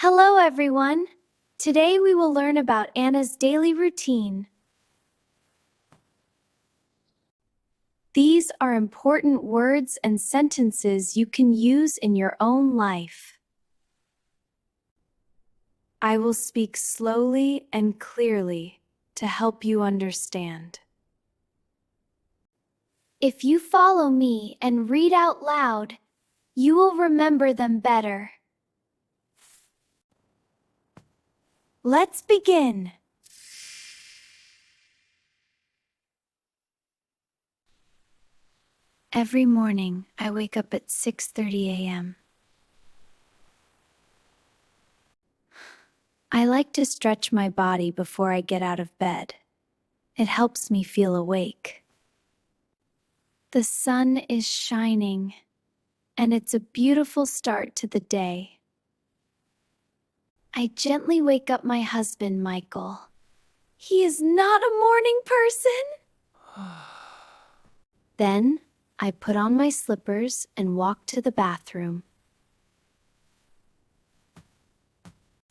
Hello, everyone. Today we will learn about Anna's daily routine. These are important words and sentences you can use in your own life. I will speak slowly and clearly to help you understand. If you follow me and read out loud, you will remember them better. Let's begin. Every morning, I wake up at 6:30 a.m. I like to stretch my body before I get out of bed. It helps me feel awake. The sun is shining, and it's a beautiful start to the day. I gently wake up my husband, Michael. He is not a morning person. Then, I put on my slippers and walk to the bathroom.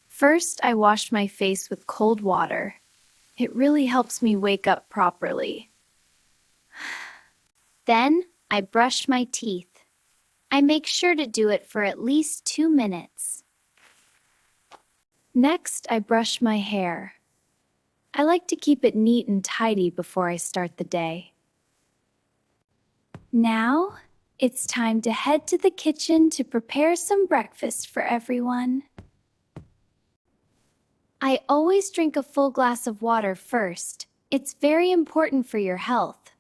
First, I wash my face with cold water. It really helps me wake up properly. Then, I brush my teeth. I make sure to do it for at least 2 minutes. Next, I brush my hair. I like to keep it neat and tidy before I start the day. Now, it's time to head to the kitchen to prepare some breakfast for everyone. I always drink a full glass of water first. It's very important for your health.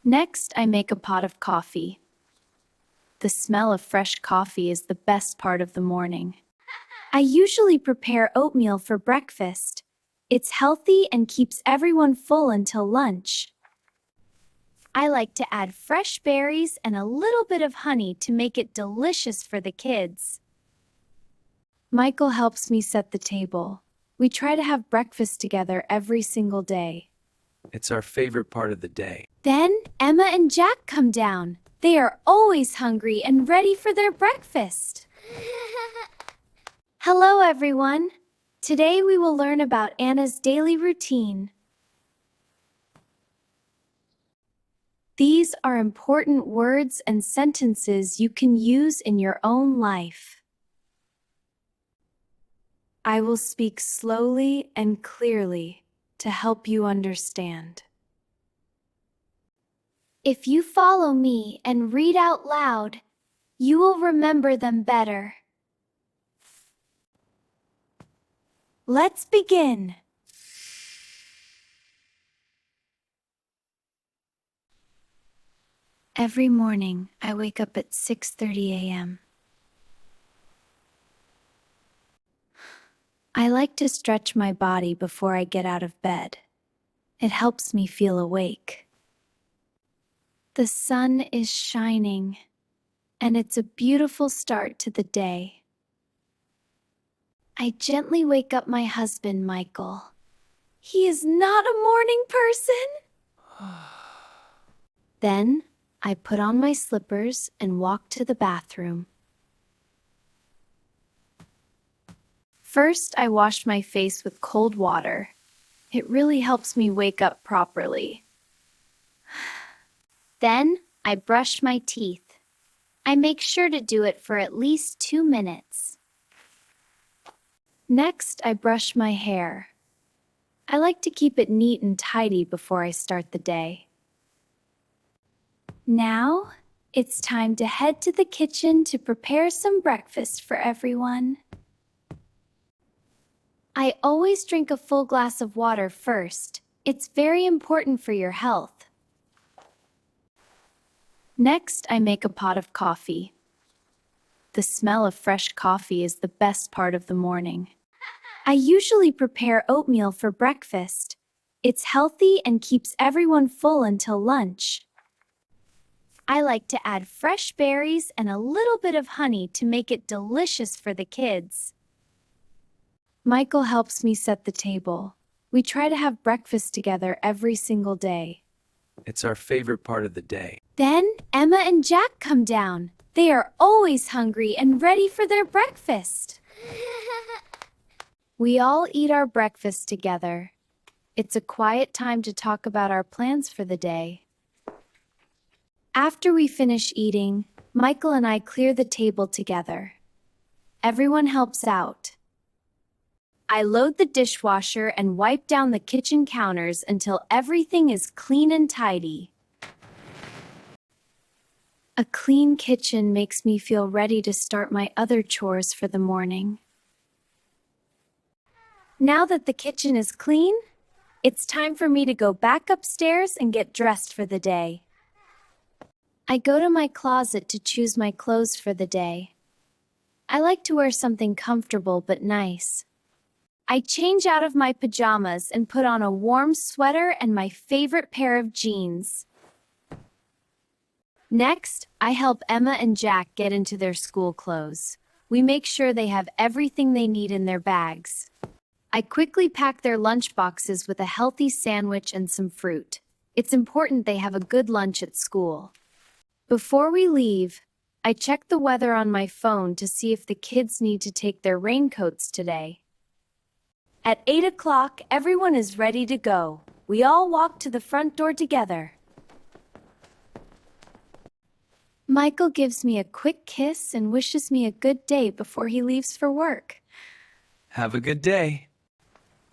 Next, I make a pot of coffee. The smell of fresh coffee is the best part of the morning. I usually prepare oatmeal for breakfast. It's healthy and keeps everyone full until lunch. I like to add fresh berries and a little bit of honey to make it delicious for the kids. Michael helps me set the table. We try to have breakfast together every single day. It's our favorite part of the day. Then Emma and Jack come down. They are always hungry and ready for their breakfast. Hello, everyone. Today we will learn about Anna's daily routine. These are important words and sentences you can use in your own life. I will speak slowly and clearly to help you understand. If you follow me and read out loud, you will remember them better. Let's begin. Every morning, I wake up at 6:30 a.m. I like to stretch my body before I get out of bed. It helps me feel awake. The sun is shining, and it's a beautiful start to the day. I gently wake up my husband, Michael. He is not a morning person. Then, I put on my slippers and walk to the bathroom. First, I wash my face with cold water. It really helps me wake up properly. Then, I brush my teeth. I make sure to do it for at least 2 minutes. Next, I brush my hair. I like to keep it neat and tidy before I start the day. Now, it's time to head to the kitchen to prepare some breakfast for everyone. I always drink a full glass of water first. It's very important for your health. Next, I make a pot of coffee. The smell of fresh coffee is the best part of the morning. I usually prepare oatmeal for breakfast. It's healthy and keeps everyone full until lunch. I like to add fresh berries and a little bit of honey to make it delicious for the kids. Michael helps me set the table. We try to have breakfast together every single day. It's our favorite part of the day. Then Emma and Jack come down. They are always hungry and ready for their breakfast. We all eat our breakfast together. It's a quiet time to talk about our plans for the day. After we finish eating, Michael and I clear the table together. Everyone helps out. I load the dishwasher and wipe down the kitchen counters until everything is clean and tidy. A clean kitchen makes me feel ready to start my other chores for the morning. Now that the kitchen is clean, it's time for me to go back upstairs and get dressed for the day. I go to my closet to choose my clothes for the day. I like to wear something comfortable but nice. I change out of my pajamas and put on a warm sweater and my favorite pair of jeans. Next, I help Emma and Jack get into their school clothes. We make sure they have everything they need in their bags. I quickly pack their lunch boxes with a healthy sandwich and some fruit. It's important they have a good lunch at school. Before we leave, I check the weather on my phone to see if the kids need to take their raincoats today. At 8 o'clock, everyone is ready to go. We all walk to the front door together. Michael gives me a quick kiss and wishes me a good day before he leaves for work. Have a good day.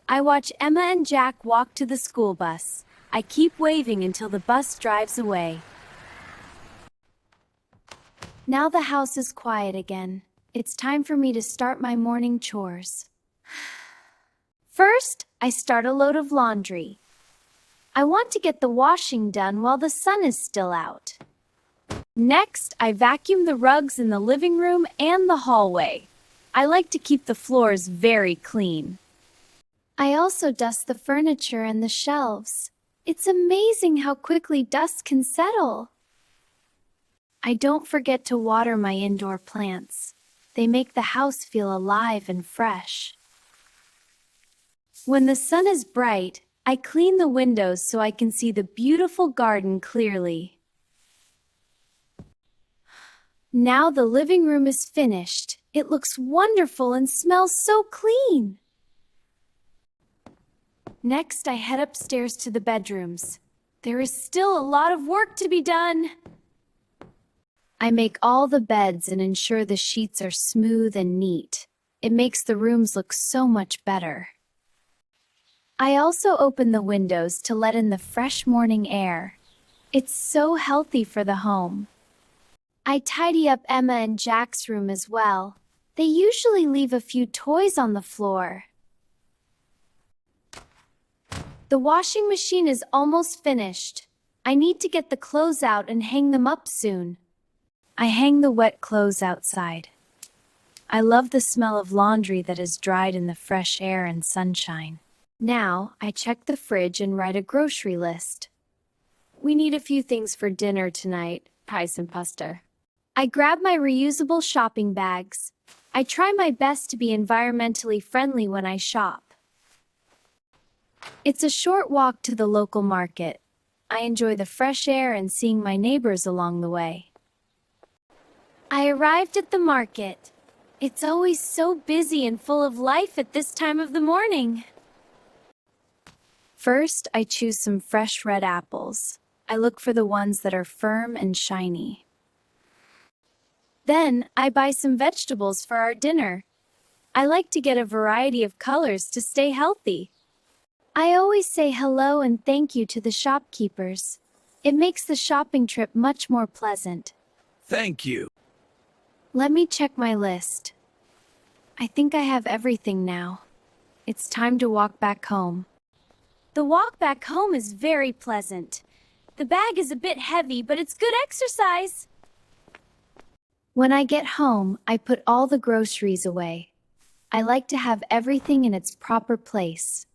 I watch Emma and Jack walk to the school bus. I keep waving until the bus drives away. Now the house is quiet again. It's time for me to start my morning chores. First, I start a load of laundry. I want to get the washing done while the sun is still out. Next, I vacuum the rugs in the living room and the hallway. I like to keep the floors very clean. I also dust the furniture and the shelves. It's amazing how quickly dust can settle. I don't forget to water my indoor plants. They make the house feel alive and fresh. When the sun is bright, I clean the windows so I can see the beautiful garden clearly. Now the living room is finished. It looks wonderful and smells so clean. Next, I head upstairs to the bedrooms. There is still a lot of work to be done. I make all the beds and ensure the sheets are smooth and neat. It makes the rooms look so much better. I also open the windows to let in the fresh morning air. It's so healthy for the home. I tidy up Emma and Jack's room as well. They usually leave a few toys on the floor. The washing machine is almost finished. I need to get the clothes out and hang them up soon. I hang the wet clothes outside. I love the smell of laundry that is dried in the fresh air and sunshine. Now, I check the fridge and write a grocery list. We need a few things for dinner tonight, pies and pasta. I grab my reusable shopping bags. I try my best to be environmentally friendly when I shop. It's a short walk to the local market. I enjoy the fresh air and seeing my neighbors along the way. I arrived at the market. It's always so busy and full of life at this time of the morning. First, I choose some fresh red apples. I look for the ones that are firm and shiny. Then, I buy some vegetables for our dinner. I like to get a variety of colors to stay healthy. I always say hello and thank you to the shopkeepers. It makes the shopping trip much more pleasant. Thank you. Let me check my list. I think I have everything now. It's time to walk back home. The walk back home is very pleasant. The bag is a bit heavy, but it's good exercise. When I get home, I put all the groceries away. I like to have everything in its proper place.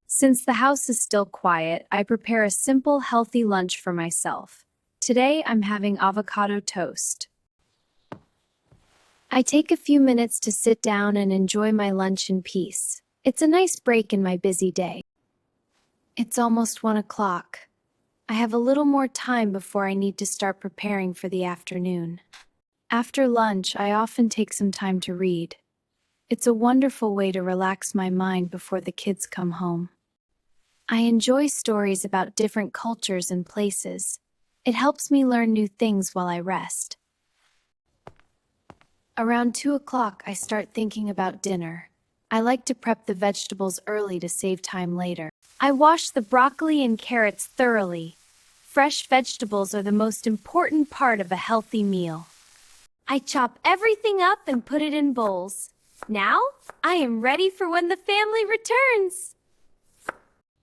Since the house is still quiet, I prepare a simple, healthy lunch for myself. Today, I'm having avocado toast. I take a few minutes to sit down and enjoy my lunch in peace. It's a nice break in my busy day. It's almost 1 o'clock. I have a little more time before I need to start preparing for the afternoon. After lunch, I often take some time to read. It's a wonderful way to relax my mind before the kids come home. I enjoy stories about different cultures and places. It helps me learn new things while I rest. Around 2 o'clock, I start thinking about dinner. I like to prep the vegetables early to save time later. I wash the broccoli and carrots thoroughly. Fresh vegetables are the most important part of a healthy meal. I chop everything up and put it in bowls. Now, I am ready for when the family returns.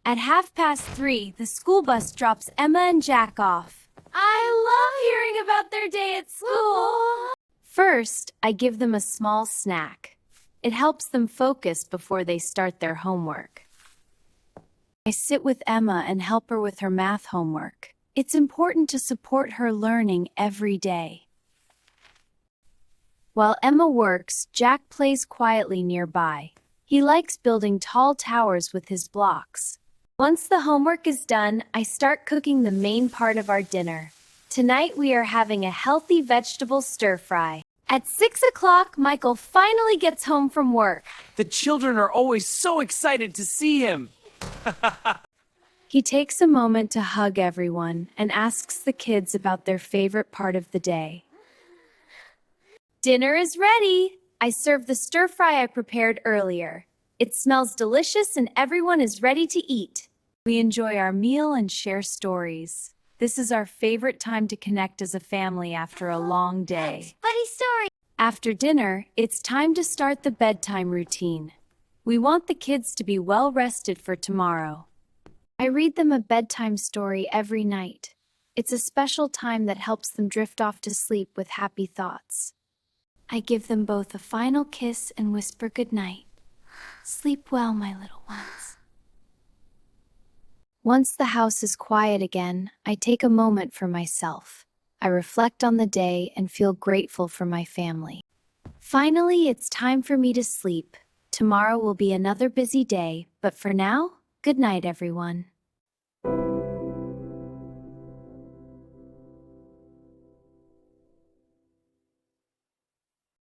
At 3:30, the school bus drops Emma and Jack off. I love hearing about their day at school. First, I give them a small snack. It helps them focus before they start their homework. I sit with Emma and help her with her math homework. It's important to support her learning every day. While Emma works, Jack plays quietly nearby. He likes building tall towers with his blocks. Once the homework is done, I start cooking the main part of our dinner. Tonight we are having a healthy vegetable stir-fry. At 6 o'clock, Michael finally gets home from work. The children are always so excited to see him. He takes a moment to hug everyone and asks the kids about their favorite part of the day. Dinner is ready. I serve the stir-fry I prepared earlier. It smells delicious and everyone is ready to eat. We enjoy our meal and share stories. This is our favorite time to connect as a family after a long day. Funny story. After dinner, it's time to start the bedtime routine. We want the kids to be well rested for tomorrow. I read them a bedtime story every night. It's a special time that helps them drift off to sleep with happy thoughts. I give them both a final kiss and whisper goodnight. Sleep well, my little ones. Once the house is quiet again, I take a moment for myself. I reflect on the day and feel grateful for my family. Finally, it's time for me to sleep. Tomorrow will be another busy day, but for now, good night, everyone.